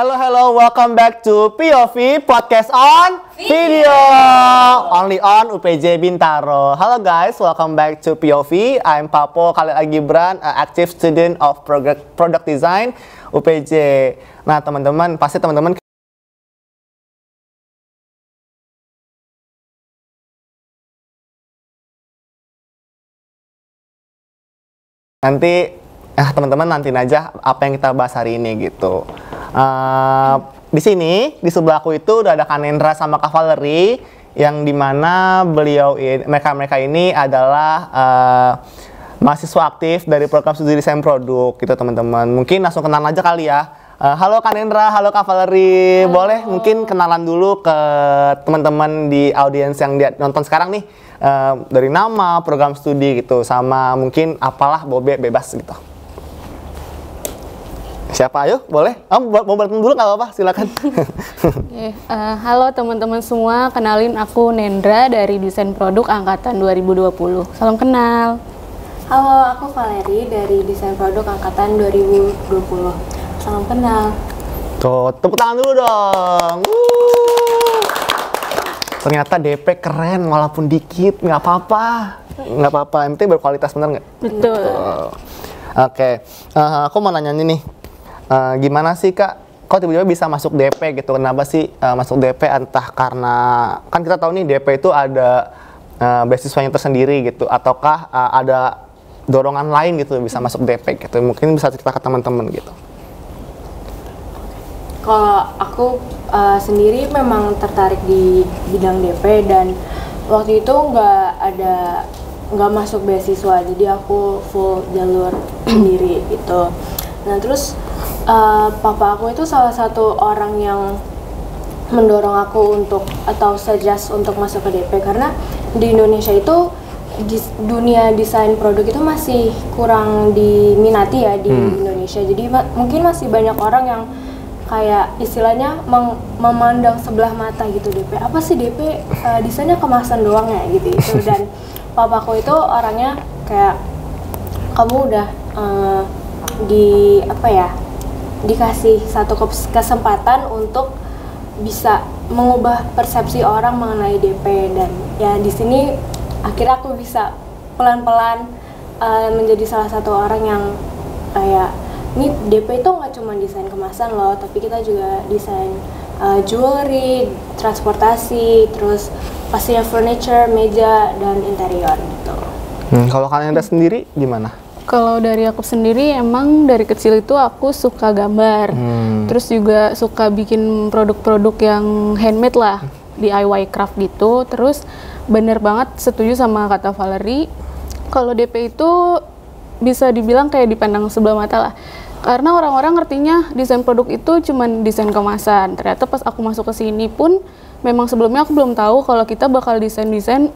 Hello, welcome back to POV Podcast on Video. Only on UPJ Bintaro. Halo guys, welcome back to POV. I'm Papo Khalil Agibran, active student of product design UPJ. Nah teman-teman, pasti teman-teman nanti teman-teman nantiin aja apa yang kita bahas hari ini gitu. Di sini di sebelah aku itu udah ada Kanendra sama Kak Valerie yang dimana mereka ini adalah mahasiswa aktif dari program studi desain produk gitu teman-teman. Mungkin langsung kenalan aja kali ya. Halo Kanendra, halo Kak Valerie. Halo. Boleh mungkin kenalan dulu ke teman-teman di audiens yang nonton sekarang nih, dari nama, program studi gitu, sama mungkin apalah bebas gitu. Siapa? Ayo, boleh? Mau bertemu dulu nggak apa-apa, silakan. Halo teman-teman semua, kenalin aku Nendra dari Desain Produk Angkatan 2020. Salam kenal. Halo, aku Valerie dari Desain Produk Angkatan 2020. Salam kenal. Tuh, tepuk tangan dulu dong. Ternyata DP keren, walaupun dikit, nggak apa-apa. Nggak apa-apa, yang penting berkualitas, bener nggak? Betul. Oke, aku mau nanya ini. Gimana sih Kak, kok tiba-tiba bisa masuk DP gitu? Kenapa sih masuk DP? Entah karena, kan kita tahu nih DP itu ada beasiswanya tersendiri gitu, ataukah ada dorongan lain gitu bisa masuk DP gitu? Mungkin bisa cerita ke teman-teman gitu. Kalau aku sendiri memang tertarik di bidang DP dan waktu itu nggak masuk beasiswa, jadi aku full jalur sendiri gitu. Nah terus papa aku itu salah satu orang yang mendorong aku atau suggest untuk masuk ke DP, karena di Indonesia itu dunia desain produk itu masih kurang diminati ya di Indonesia. Jadi mungkin masih banyak orang yang kayak istilahnya memandang sebelah mata gitu DP. Apa sih DP? Desainnya kemasan doang ya gitu. Dan papaku itu orangnya kayak, kamu udah dikasih satu kesempatan untuk bisa mengubah persepsi orang mengenai DP, dan ya di sini akhirnya aku bisa pelan-pelan menjadi salah satu orang yang kayak, ini DP itu nggak cuma desain kemasan loh, tapi kita juga desain jewelry, transportasi, terus pastinya furniture, meja, dan interior gitu. Kalau kalian sendiri gimana? Kalau dari aku sendiri, emang dari kecil itu aku suka gambar. Terus juga suka bikin produk-produk yang handmade lah, DIY craft gitu. Terus bener banget setuju sama kata Valerie, kalau DP itu bisa dibilang kayak dipandang sebelah mata lah. Karena orang-orang ngertinya desain produk itu cuman desain kemasan. Ternyata pas aku masuk ke sini pun, memang sebelumnya aku belum tahu kalau kita bakal desain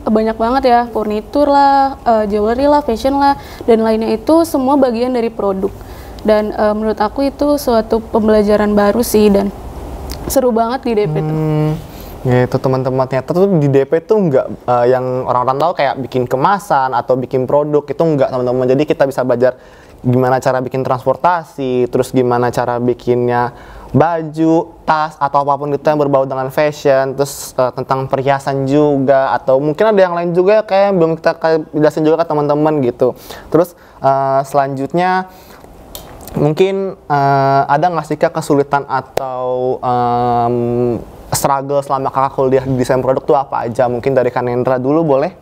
banyak banget ya, furnitur lah, jewelry lah, fashion lah, dan lainnya, itu semua bagian dari produk. Dan menurut aku itu suatu pembelajaran baru sih, dan seru banget di DP tuh. Gitu teman-teman, ternyata tuh di DP tuh nggak yang orang-orang tahu kayak bikin kemasan atau bikin produk, itu nggak teman-teman. Jadi kita bisa belajar gimana cara bikin transportasi, terus gimana cara bikinnya baju, tas, atau apapun itu yang berbau dengan fashion, terus tentang perhiasan juga, atau mungkin ada yang lain juga kayak yang belum kita jelasin juga ke teman-teman gitu. Terus selanjutnya mungkin ada nggak sih Kak kesulitan atau struggle selama Kakak kuliah di desain produk tuh apa aja? Mungkin dari Kanendra dulu boleh.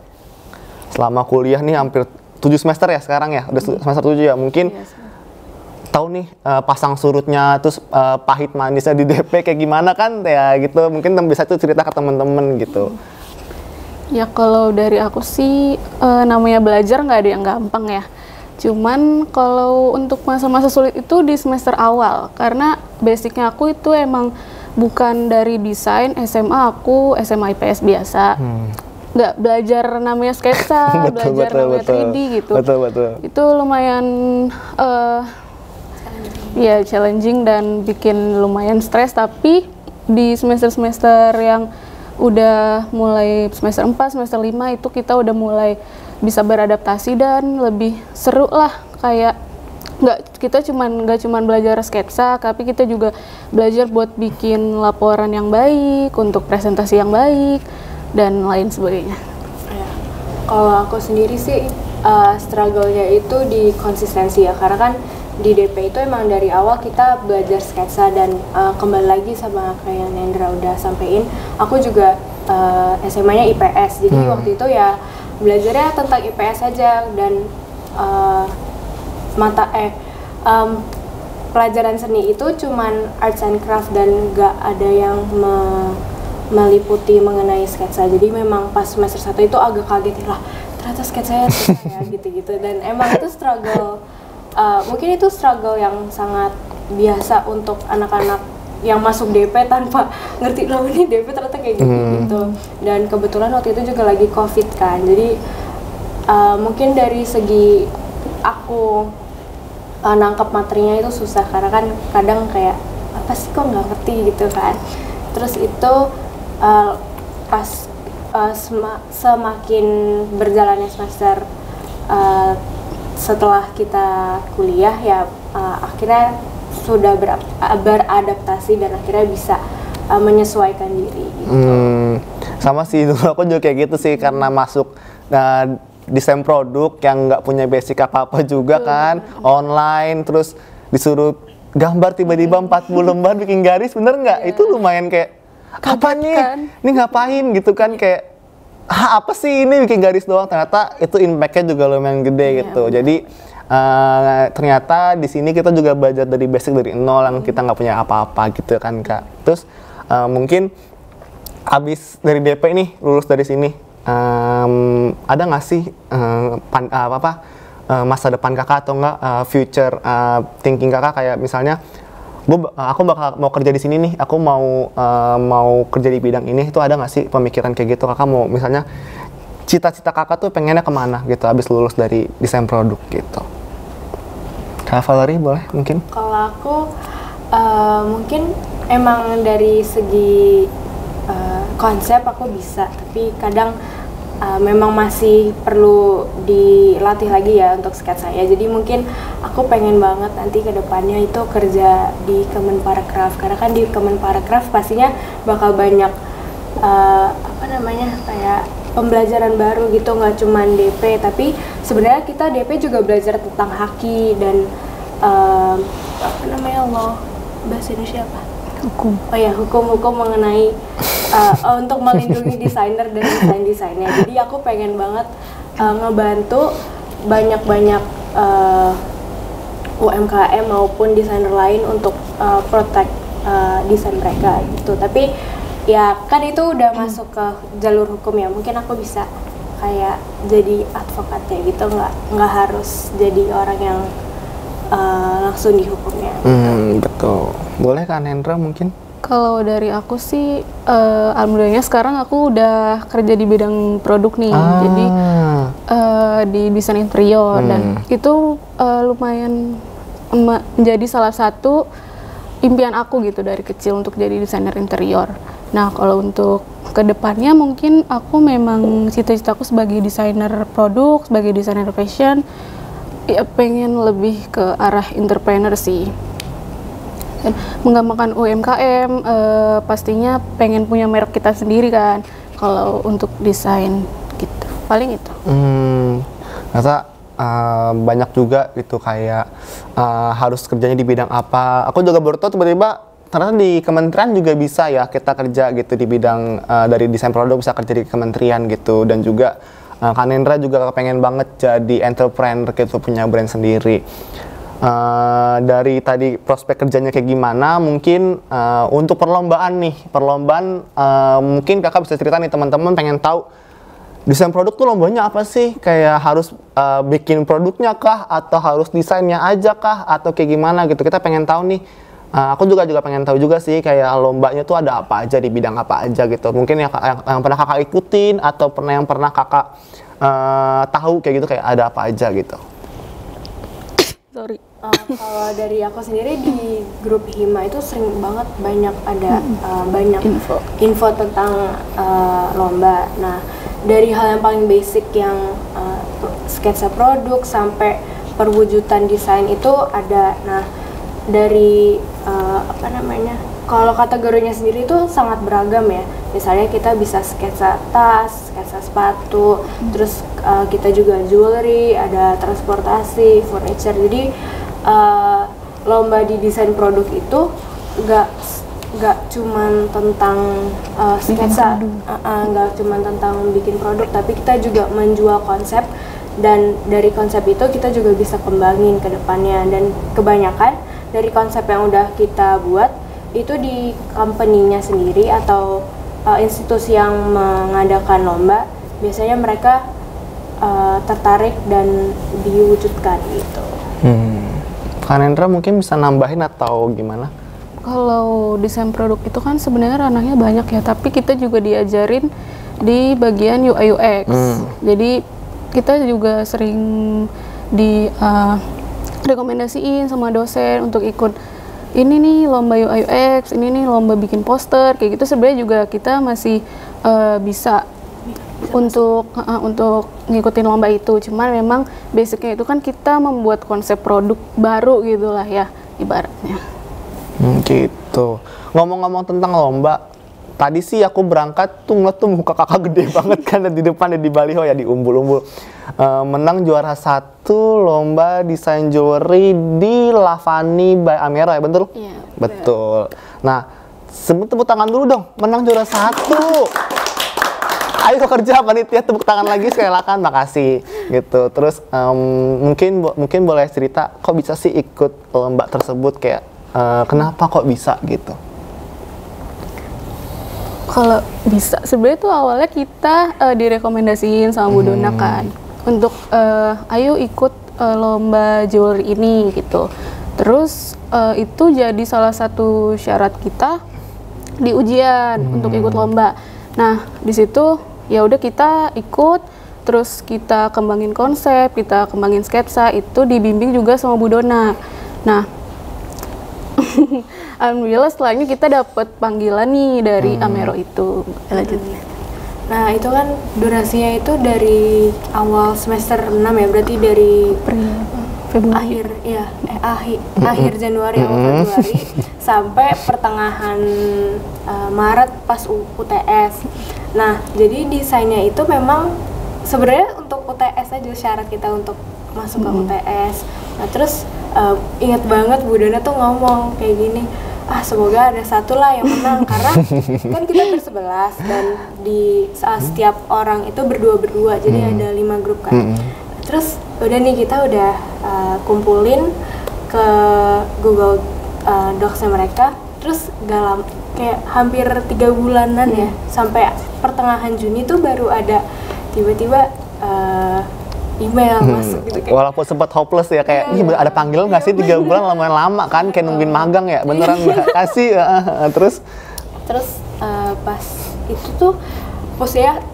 Selama kuliah nih hampir 7 semester ya sekarang ya, udah semester 7 ya, mungkin tahu nih pasang surutnya, terus pahit manisnya di DP kayak gimana kan ya gitu. Mungkin bisa tuh cerita ke teman-teman gitu. Ya kalau dari aku sih, namanya belajar nggak ada yang gampang ya. Cuman kalau untuk masa-masa sulit itu di semester awal, karena basicnya aku itu emang bukan dari desain. Aku SMA IPS biasa. Nggak belajar namanya sketsa, belajar namanya 3D gitu. Betul. Itu lumayan ya challenging dan bikin lumayan stres, tapi di semester-semester yang udah mulai semester 4, semester 5 itu kita udah mulai bisa beradaptasi dan lebih seru lah, kayak nggak cuman belajar sketsa, tapi kita juga belajar buat bikin laporan yang baik, untuk presentasi yang baik dan lain sebagainya. Ya. Kalau aku sendiri sih struggle-nya itu di konsistensi ya, karena kan di DP itu emang dari awal kita belajar sketsa dan kembali lagi sama kayak yang Nendra udah sampein, aku juga SMA-nya IPS, jadi waktu itu ya belajarnya tentang IPS aja dan pelajaran seni itu cuman arts and craft dan gak ada yang meliputi mengenai sketsa. Jadi memang pas semester 1 itu agak kaget lah, ternyata sketsanya ya gitu-gitu, dan emang itu struggle. Mungkin itu struggle yang sangat biasa untuk anak-anak yang masuk DP tanpa ngerti loh ini DP ternyata kayak gitu. Dan kebetulan waktu itu juga lagi COVID kan, jadi mungkin dari segi aku nangkep materinya itu susah, karena kan kadang kayak apa sih kok nggak ngerti gitu kan. Terus itu pas semakin berjalannya semester setelah kita kuliah ya akhirnya sudah beradaptasi dan akhirnya bisa menyesuaikan diri gitu. Sama sih, dulu aku juga kayak gitu sih, karena masuk desain produk yang nggak punya basic apa-apa juga kan, online, terus disuruh gambar tiba-tiba 40 lembar bikin garis, bener nggak? Itu lumayan kayak, apa nih? Kan? Ini ngapain gitu kan, kayak apa sih ini bikin garis doang, ternyata itu impact-nya juga lumayan gede gitu. Jadi ternyata di sini kita juga belajar dari basic, dari nol yang kita nggak punya apa-apa gitu kan Kak. Terus mungkin abis dari DP nih, lulus dari sini, ada nggak sih masa depan kakak atau enggak future thinking kakak, kayak misalnya aku bakal mau kerja di sini nih, aku mau kerja di bidang ini, itu ada nggak sih pemikiran kayak gitu kakak, mau misalnya cita-cita kakak tuh pengennya kemana gitu abis lulus dari desain produk gitu? Kak Valerie boleh mungkin? Kalau aku mungkin emang dari segi konsep aku bisa, tapi kadang memang masih perlu dilatih lagi ya untuk sketsa saya. Jadi mungkin aku pengen banget nanti ke depannya itu kerja di Kemenparekraf, karena kan di Kemenparekraf pastinya bakal banyak kayak pembelajaran baru gitu, nggak cuman DP, tapi sebenarnya kita DP juga belajar tentang haki dan bahasa Indonesia apa? Hukum. Oh ya, hukum-hukum mengenai untuk melindungi desainer dan desainnya. Jadi aku pengen banget ngebantu banyak-banyak UMKM maupun desainer lain untuk protect desain mereka gitu. Tapi ya kan itu udah masuk ke jalur hukum ya. Mungkin aku bisa kayak jadi advokatnya gitu, nggak harus jadi orang yang langsung dihukumnya. Betul. Boleh Kak Nendra mungkin? Kalau dari aku sih, alhamdulillahnya sekarang aku udah kerja di bidang produk nih, jadi di desain interior, dan itu lumayan menjadi salah satu impian aku gitu dari kecil untuk jadi desainer interior. Nah kalau untuk kedepannya mungkin aku memang cita-citaku sebagai desainer produk, sebagai desainer fashion, ya pengen lebih ke arah entrepreneur sih. Dan mengembangkan UMKM, pastinya pengen punya merek kita sendiri kan kalau untuk desain gitu, paling itu. Ternyata banyak juga gitu kayak harus kerjanya di bidang apa. Aku juga baru tahu tiba-tiba ternyata di kementerian juga bisa ya kita kerja gitu di bidang dari desain produk, bisa kerja di kementerian gitu. Dan juga Kak Nendra juga pengen banget jadi entrepreneur gitu, punya brand sendiri. Dari tadi prospek kerjanya kayak gimana, mungkin untuk perlombaan mungkin kakak bisa cerita nih, teman-teman pengen tahu desain produk tuh lombanya apa sih, kayak harus bikin produknya kah, atau harus desainnya aja kah, atau kayak gimana gitu, kita pengen tahu nih. Aku juga pengen tahu juga sih, kayak lombanya tuh ada apa aja, di bidang apa aja gitu, mungkin yang pernah kakak ikutin atau yang pernah kakak tahu kayak gitu, kayak ada apa aja gitu. Sorry. Kalau dari aku sendiri di grup Hima itu sering banget banyak info tentang lomba. Nah dari hal yang paling basic yang sketsa produk sampai perwujudan desain itu ada. Nah, dari kalau kategorinya sendiri itu sangat beragam ya. Misalnya kita bisa sketsa tas, sketsa sepatu, terus kita juga jewelry, ada transportasi, furniture. Jadi lomba di desain produk itu nggak cuman tentang sketsa, nggak cuman tentang bikin produk, tapi kita juga menjual konsep, dan dari konsep itu kita juga bisa kembangin ke depannya. Dan kebanyakan dari konsep yang udah kita buat itu di company-nya sendiri atau institusi yang mengadakan lomba, biasanya mereka tertarik dan diwujudkan gitu. Kak Nendra mungkin bisa nambahin atau gimana? Kalau desain produk itu kan sebenarnya ranahnya banyak ya, tapi kita juga diajarin di bagian UI UX. Jadi kita juga sering di rekomendasiin sama dosen untuk ikut ini nih lomba UI UX, ini nih lomba bikin poster, kayak gitu. Sebenarnya juga kita masih bisa untuk ngikutin lomba itu. Cuman memang basicnya itu kan kita membuat konsep produk baru gitulah ya ibaratnya. Gitu. Ngomong-ngomong tentang lomba, tadi sih aku berangkat tuh ngeliat tuh muka kakak gede banget kan di depan di baliho ya, di umbul-umbul. Menang juara 1 lomba desain jewelry di Lavani by Amero ya, betul? Iya. Betul. Nah, sebut tepuk tangan dulu dong, menang juara 1. Ayo kerja panitia, tepuk tangan lagi sekali lagi, makasih gitu. Terus mungkin boleh cerita kok bisa sih ikut lomba tersebut, kayak kenapa kok bisa gitu? Kalau bisa, sebenarnya tuh awalnya kita direkomendasiin sama Bu Dona kan untuk ayo ikut lomba jewelry ini gitu. Terus itu jadi salah satu syarat kita di ujian untuk ikut lomba. Nah, di situ ya udah kita ikut, terus kita kembangin konsep, kita kembangin sketsa, itu dibimbing juga sama Bu Dona. Nah, alhamdulillah setelahnya kita dapat panggilan nih dari Amero itu. Lanjutnya. Nah, itu kan durasinya itu dari awal semester 6 ya, berarti dari Februari. akhir Januari, awal Februari sampai pertengahan Maret pas UTS. Nah, jadi desainnya itu memang sebenarnya untuk UTS aja, syarat kita untuk masuk ke UTS. Nah, terus ingat banget Bu Dona tuh ngomong kayak gini, semoga ada satu lah yang menang, karena kan kita bersebelas dan di setiap orang itu berdua, jadi ada 5 grup kan. Terus udah nih kita udah kumpulin ke Google Docs-nya mereka, terus kayak hampir 3 bulanan ya, sampai pertengahan Juni tuh baru ada tiba-tiba email masuk gitu. Walaupun sempat hopeless ya, kayak ini ada panggilan nggak sih, 3 bulan lumayan lama kan, kayak nungguin magang ya, beneran nggak kasih. Terus pas itu tuh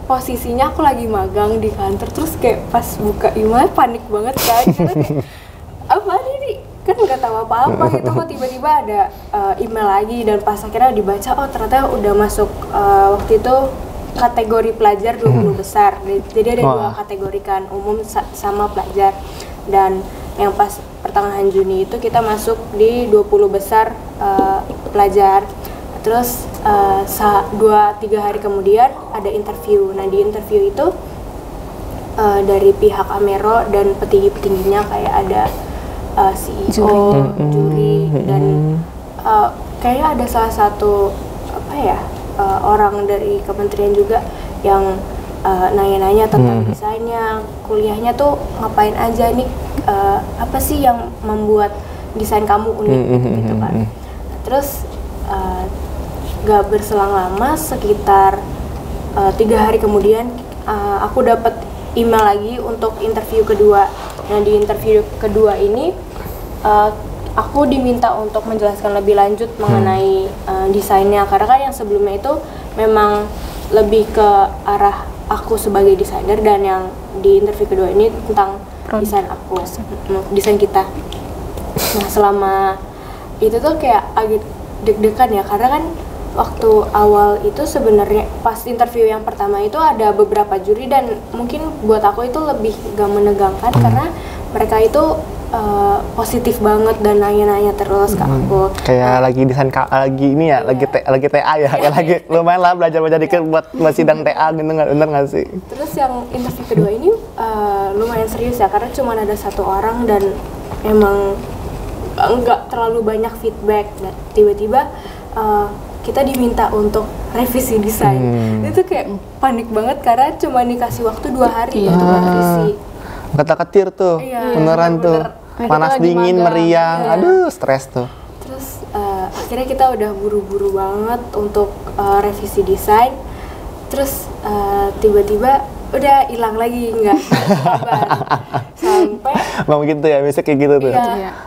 posisinya aku lagi magang di kantor, terus kayak pas buka email panik banget kan, karena kayak apa ini kan nggak tahu apa-apa gitu, kok tiba-tiba ada email lagi, dan pas akhirnya dibaca, oh ternyata udah masuk waktu itu kategori pelajar 20 besar. Jadi ada 2 kategori kan, umum sama pelajar. Dan yang pas pertengahan Juni itu kita masuk di 20 besar pelajar. Terus 2-3 hari kemudian ada interview. Nah, di interview itu dari pihak Amero dan petinggi-petingginya, kayak ada CEO, juri, dan kayaknya ada salah satu orang dari kementerian juga yang nanya-nanya tentang desainnya, kuliahnya tuh ngapain aja nih, apa sih yang membuat desain kamu unik gitu kan. Terus gak berselang lama, sekitar 3 hari kemudian aku dapat email lagi untuk interview kedua. Nah, di interview kedua ini aku diminta untuk menjelaskan lebih lanjut mengenai desainnya, karena kan yang sebelumnya itu memang lebih ke arah aku sebagai desainer, dan yang di interview kedua ini tentang desain aku, desain kita. Nah, selama itu tuh kayak agak deg-degan ya, karena kan waktu awal itu sebenarnya pas interview yang pertama itu ada beberapa juri, dan mungkin buat aku itu lebih gak menegangkan karena mereka itu positif banget dan nanya-nanya terus ke aku. Kayak lagi desain lagi ini ya, lagi TA ya, kayak lagi lumayan lah belajar dikit buat sidang TA gitu, bener nggak sih? Terus yang interview kedua ini lumayan serius ya, karena cuma ada 1 orang dan emang nggak terlalu banyak feedback. Dan tiba-tiba kita diminta untuk revisi desain. Itu kayak panik banget karena cuma dikasih waktu 2 hari untuk revisi. Kata-ketir tuh, beneran tuh. Panas dingin, meriang, aduh stres tuh. Terus akhirnya kita udah buru-buru banget untuk revisi desain. Terus tiba-tiba udah hilang lagi, nggak kabar. Sampai Bang gitu ya, biasa kayak gitu tuh.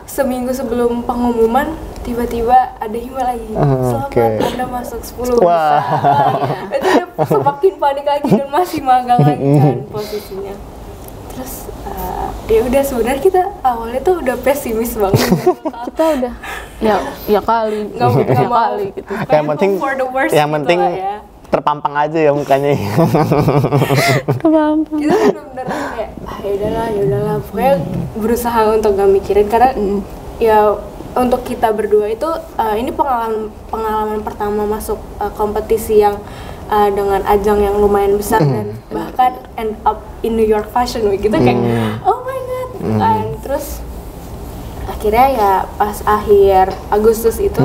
Seminggu sebelum pengumuman tiba-tiba ada email lagi. Selamat Anda masuk 10 besar. Itu udah semakin panik lagi dan masih magang lagi kan posisinya. Terus ya udah, sebenarnya kita awalnya tuh udah pesimis banget. Kita udah ya kali nggak mau kali gitu. Yang penting terpampang aja ya mukanya. Kepampang. Itu bener-bener kayak ya udahlah pokoknya berusaha untuk gak mikirin, karena ya untuk kita berdua itu ini pengalaman pertama masuk kompetisi yang dengan ajang yang lumayan besar dan bahkan end up in New York Fashion Week gitu, kayak oh my god. Terus akhirnya ya pas akhir Agustus itu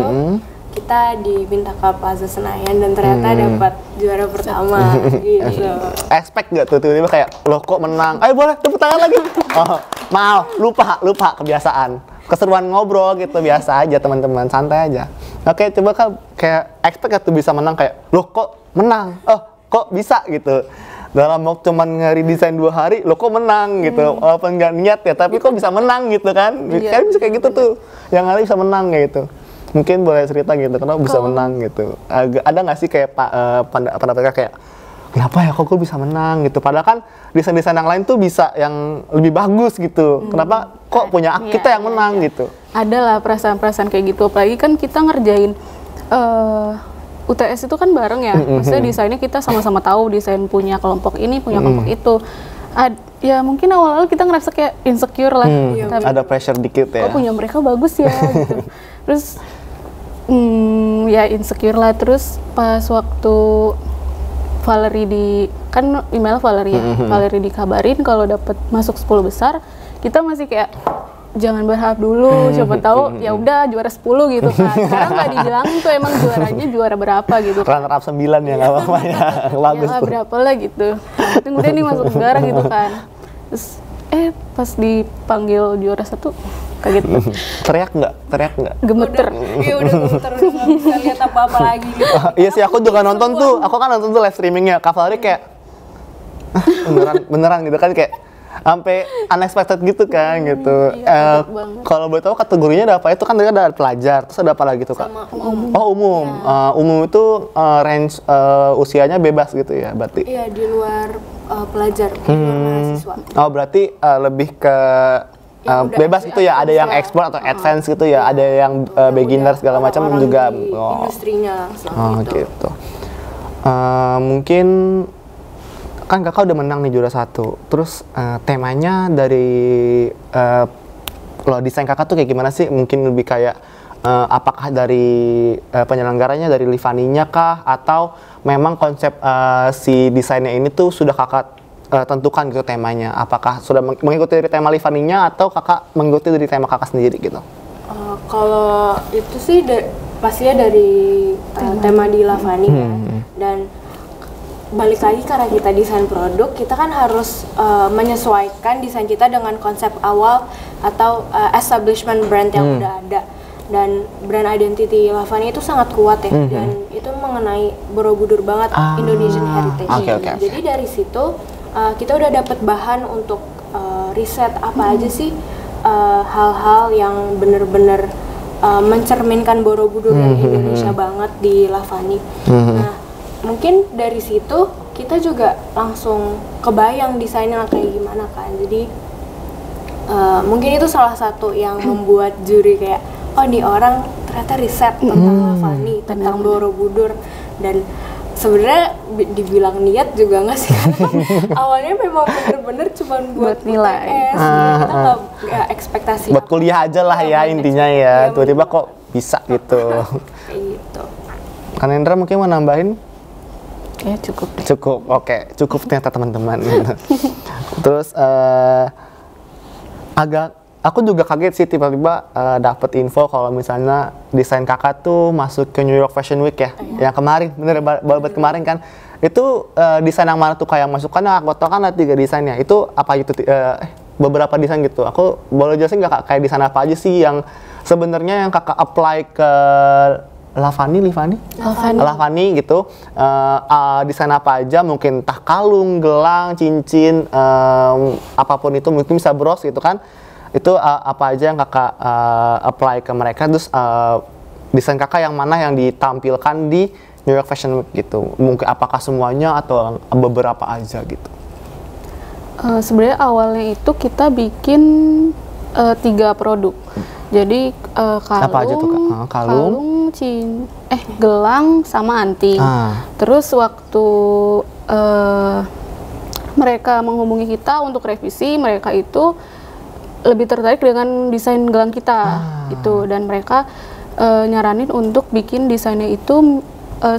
kita diminta ke Plaza Senayan dan ternyata dapat juara pertama gitu. Expect gak tuh tiba-tiba kayak loh kok menang? Ayo boleh tepuk tangan lagi. Oh, maaf, lupa kebiasaan. Keseruan ngobrol gitu, biasa aja teman-teman, santai aja. Oke, coba Kak, kayak expect gak tuh bisa menang, kayak loh kok menang? Oh, kok bisa gitu. Dalam waktu cuman nge-redesign 2 hari, lo kok menang gitu. Walaupun nggak niat ya, tapi kok bisa menang gitu kan. Kan bisa kayak gitu tuh, yang kali bisa menang kayak gitu. Mungkin boleh cerita gitu, kenapa bisa menang gitu. Ada nggak sih kayak pendapat kayak, kenapa ya kok gue bisa menang gitu. Padahal kan desain-desain yang lain tuh bisa yang lebih bagus gitu. Kenapa kok punya kita yang menang gitu. Ada lah perasaan-perasaan kayak gitu, apalagi kan kita ngerjain UTS itu kan bareng ya, maksudnya desainnya kita sama-sama tahu desain punya kelompok ini, punya kelompok itu. Ya mungkin awal-awal kita ngerasa kayak insecure lah. Tapi ada pressure dikit ya. Oh punya mereka bagus ya gitu. Terus ya insecure lah. Terus pas waktu Valerie kan email Valerie ya, Valerie dikabarin kalau dapat masuk 10 besar, kita masih kayak jangan berharap dulu, siapa tahu ya udah juara 10 gitu kan. Sekarang nggak dibilangin tuh emang juaranya juara berapa gitu kan. Runner up 9 ya nggak apa-apa ya. Bagus ya, tuh. berapa lah gitu. Kemudian nih masuk negara gitu kan. Terus pas dipanggil juara 1 kaget. Teriak nggak? Gemeter. Iya udah gemeter, nggak bisa lihat apa-apa lagi gitu. Iya sih, aku juga nonton tuh. Aku kan nonton tuh live streamingnya. Kak Valerie kayak beneran gitu kan, kayak sampai unexpected gitu kan gitu. Iya, kalau boleh tahu kategorinya ada apa? Itu kan tadi ada pelajar, terus ada apa lagi tuh Kak? Sama umum. Oh umum. Umum itu range usianya bebas gitu ya berarti? Iya, di luar pelajar, di luar mahasiswa. Oh berarti lebih ke bebas gitu ya, ada yang expert atau advance gitu ya, ada yang beginner segala macam juga. Industrinya langsung gitu. Mungkin kan Kakak udah menang nih juara 1, terus temanya dari kalau desain Kakak tuh kayak gimana sih? Mungkin lebih kayak apakah dari penyelenggaranya, dari Livaninya kah, atau memang konsep si desainnya ini tuh sudah Kakak tentukan gitu temanya? Apakah sudah mengikuti dari tema Livaninya atau Kakak mengikuti dari tema Kakak sendiri gitu? Kalau itu sih pastinya dari tema di Livani ya. Dan balik lagi karena kita desain produk, kita kan harus menyesuaikan desain kita dengan konsep awal atau establishment brand yang udah ada. Dan brand identity Livani itu sangat kuat ya, dan itu mengenai Borobudur banget, Indonesian heritage. Okay. Jadi dari situ kita udah dapat bahan untuk riset apa aja sih hal-hal yang bener-bener mencerminkan Borobudur yang Indonesia banget di Livani. Nah, mungkin dari situ kita juga langsung kebayang desainnya kayak gimana kan. Jadi mungkin itu salah satu yang membuat juri kayak, oh nih orang ternyata riset tentang Livani, tentang Borobudur. Dan sebenarnya dibilang niat juga nggak sih, karena kan awalnya memang bener-bener cuma buat nilai. UTS, kita nggak ekspektasi Buat kuliah aja lah ya intinya ya. Tiba-tiba kok bisa gitu. kayak gitu. Kan Hendra mungkin mau nambahin? Ya cukup deh. Cukup, oke, cukup ternyata teman-teman. Terus aku juga kaget sih tiba-tiba dapet info kalau misalnya desain kakak tuh masuk ke New York Fashion Week ya, yang kemarin, bener baru kemarin kan. Itu desain yang mana tuh kayak masukannya? Aku tau kan ada 3 desainnya. Itu apa gitu? Beberapa desain gitu. Aku boleh jelasin nggak kak, kayak desain apa aja sih yang sebenarnya yang kakak apply ke Lavani gitu, desain apa aja, mungkin entah kalung, gelang, cincin, apapun itu, mungkin bisa bros gitu kan. Itu apa aja yang kakak apply ke mereka, terus desain kakak yang mana yang ditampilkan di New York Fashion Week gitu, mungkin apakah semuanya atau beberapa aja gitu. Sebenarnya awalnya itu kita bikin 3 produk. Jadi Apa aja tuh, Kak? Kalung? Gelang sama anting. Terus waktu mereka menghubungi kita untuk revisi, mereka itu lebih tertarik dengan desain gelang kita gitu, dan mereka nyaranin untuk bikin desainnya itu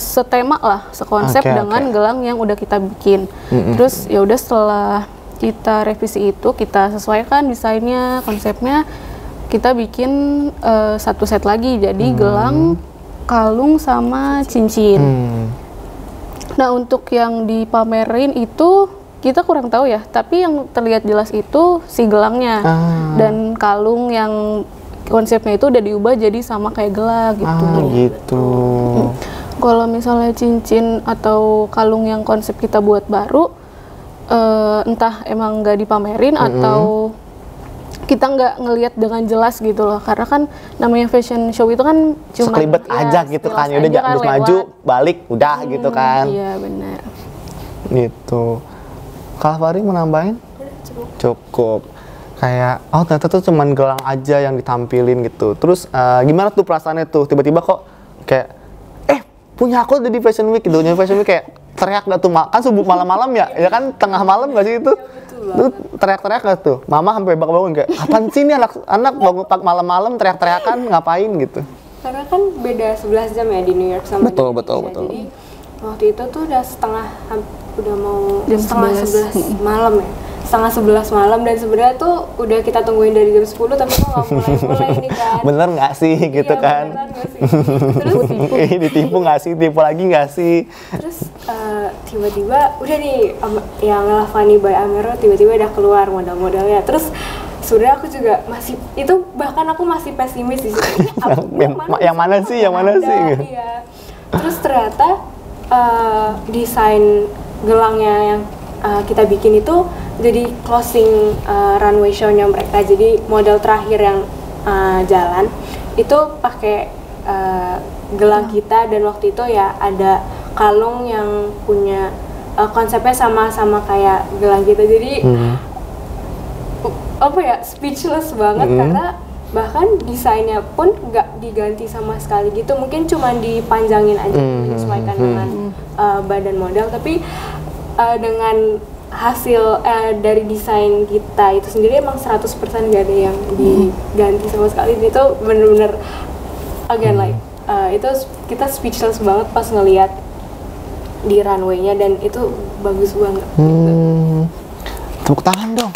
setema lah, sekonsep dengan gelang yang udah kita bikin. Terus ya udah, setelah kita revisi itu, kita sesuaikan desainnya, konsepnya, kita bikin 1 set lagi, jadi gelang, kalung, sama cincin. Nah, untuk yang dipamerin itu kita kurang tahu ya, tapi yang terlihat jelas itu si gelangnya dan kalung yang konsepnya itu udah diubah jadi sama kayak gelang gitu. Gitu. Kalau misalnya cincin atau kalung yang konsep kita buat baru, entah emang nggak dipamerin atau kita nggak ngelihat dengan jelas gitu loh, karena kan namanya fashion show itu kan cuma sekelibet aja gitu kan, udah harus maju balik udah gitu kan. Iya benar gitu. Kalau Fari mau nambahin? Cukup. Kayak ternyata tuh cuman gelang aja yang ditampilin gitu. Terus gimana tuh perasaannya tuh, tiba-tiba kok kayak punya aku udah di Fashion Week gitu. New Fashion Week kayak teriak gak tuh, kan subuh malam-malam ya kan, tengah malam gak sih itu? Lu teriak-teriak gak tuh? Mama sampai bangun kayak, apaan sih ini anak bangun malam-malam teriak-teriakan ngapain gitu? Karena kan beda 11 jam ya di New York sama betul. Jadi waktu itu tuh udah udah mau jam setengah 11 malam ya, setengah 11 malam, dan sebenarnya tuh udah kita tungguin dari jam 10 tapi kok nggak mulai ini kan. Bener nggak sih gitu kan? Terus ditipu nggak sih? Tipu lagi nggak sih? Terus tiba-tiba udah nih yang Lavani by Amero tiba-tiba udah keluar modal-modalnya. Terus sebenarnya aku juga masih, itu bahkan aku masih pesimis di situ. Yang mana sih? Iya. Terus ternyata desain gelangnya yang kita bikin itu jadi closing runway show-nya mereka. Jadi model terakhir yang jalan itu pakai gelang kita, dan waktu itu ya ada kalung yang punya konsepnya sama kayak gelang kita. Jadi speechless banget karena bahkan desainnya pun nggak diganti sama sekali gitu, mungkin cuma dipanjangin aja menyesuaikan dengan badan model, tapi dengan hasil dari desain kita itu sendiri emang 100% gak ada yang diganti sama sekali. Itu bener-bener itu kita speechless banget pas ngelihat di runway-nya, dan itu bagus banget. Tepuk tangan dong.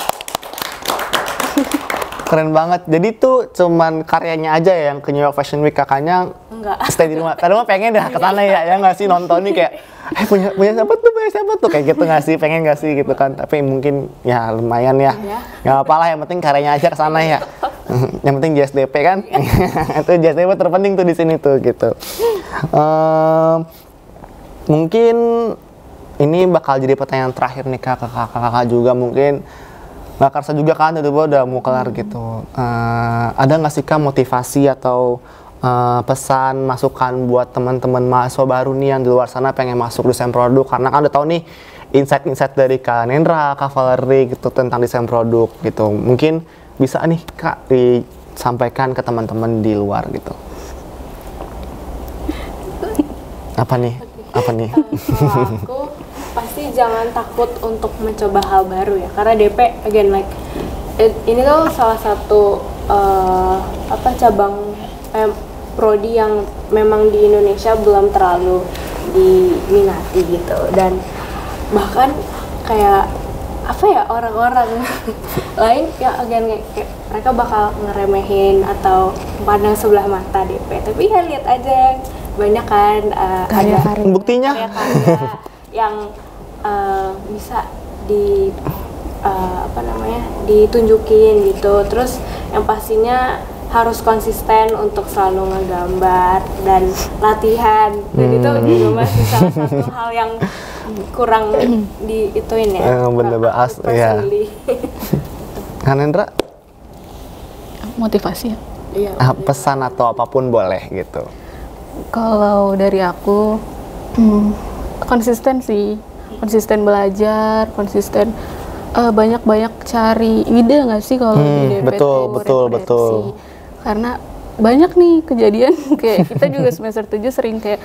Keren banget. Jadi tuh cuman karyanya aja ya yang ke New York Fashion Week, kakaknya Enggak. Stay di rumah. Kadang mah pengen dah ke sana ya nggak sih, nonton nih kayak punya siapa tuh kayak gitu nggak sih, pengen nggak sih gitu kan. Tapi mungkin ya lumayan ya. Nggak apa-apa lah, yang penting karyanya aja ke sana ya. Yang penting JSDP kan. Itu JSDP terpenting tuh di sini tuh gitu. Mungkin ini bakal jadi pertanyaan terakhir nih ke kakak juga, mungkin nggak kerasa juga kan tiba-tiba udah mau kelar gitu. Ada nggak sih Kak motivasi atau pesan, masukan buat teman-teman mahasiswa baru nih yang di luar sana pengen masuk desain produk? Karena kan udah tahu nih insight-insight dari Kak Nendra, Kak Valerie gitu tentang desain produk gitu. Mungkin bisa nih Kak disampaikan ke teman-teman di luar gitu. Apa nih? Apa nih? Kalau aku pasti jangan takut untuk mencoba hal baru ya, karena DP again like ini tuh salah satu cabang prodi yang memang di Indonesia belum terlalu diminati gitu, dan bahkan kayak apa ya, orang-orang lain ya again kayak mereka bakal ngeremehin atau pandang sebelah mata DP, tapi ya lihat aja banyak kan ada Buktinya karya-karya yang bisa ditunjukin gitu. Terus yang pastinya harus konsisten untuk selalu ngegambar dan latihan, dan itu juga masih salah satu hal yang kurang diituin ya. Bener bahas ya. Kan Hendra? Motivasi ya. Iya. Pesan atau apapun boleh gitu. Kalau dari aku konsisten sih, konsisten belajar, konsisten banyak-banyak cari ide nggak sih kalau di DP betul. Karena banyak nih kejadian kayak kita juga semester 7 sering kayak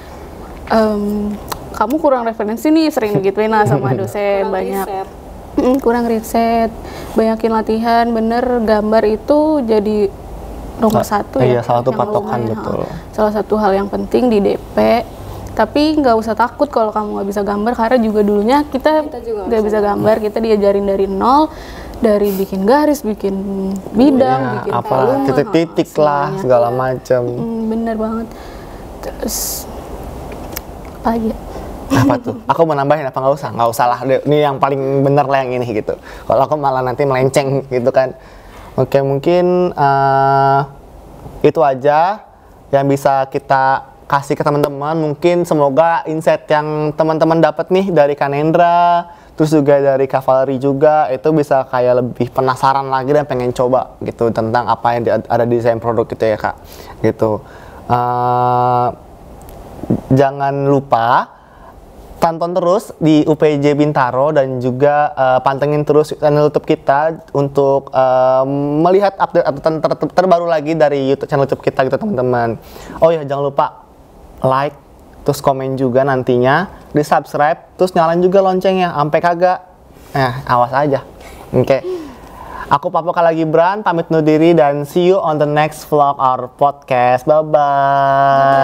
kamu kurang referensi nih, sering digituin lah sama dosen. Kurang riset, banyakin latihan. Bener, gambar itu jadi nomor satu ya. Iya, salah satu yang patokan, lumayan, betul. Salah satu hal yang penting di DP. Tapi nggak usah takut kalau kamu nggak bisa gambar, karena juga dulunya kita nggak bisa gambar. Kita diajarin dari nol, dari bikin garis, bikin bidang, bikin apa titik-titik lah, segala macam. Bener banget. Terus apa lagi? Apa tuh? Aku mau nambahin apa nggak usah lah. Ini yang paling bener lah yang ini gitu. Kalau aku malah nanti melenceng gitu kan. Oke, mungkin itu aja yang bisa kita kasih ke teman-teman. Mungkin semoga insight yang teman-teman dapat nih dari Kak Nendra, terus juga dari Kak Valerie juga, itu bisa kayak lebih penasaran lagi dan pengen coba gitu tentang apa yang ada di desain produk gitu ya Kak. Gitu. Jangan lupa tonton terus di UPJ Bintaro dan juga pantengin terus channel YouTube kita untuk melihat update terbaru lagi dari channel YouTube kita gitu teman-teman. Oh ya, jangan lupa like, terus komen juga nantinya, di subscribe, terus nyalain juga loncengnya, sampai kagak, awas aja. Oke. Aku Papo Kalagibran, pamit undur diri dan see you on the next vlog or podcast. Bye-bye.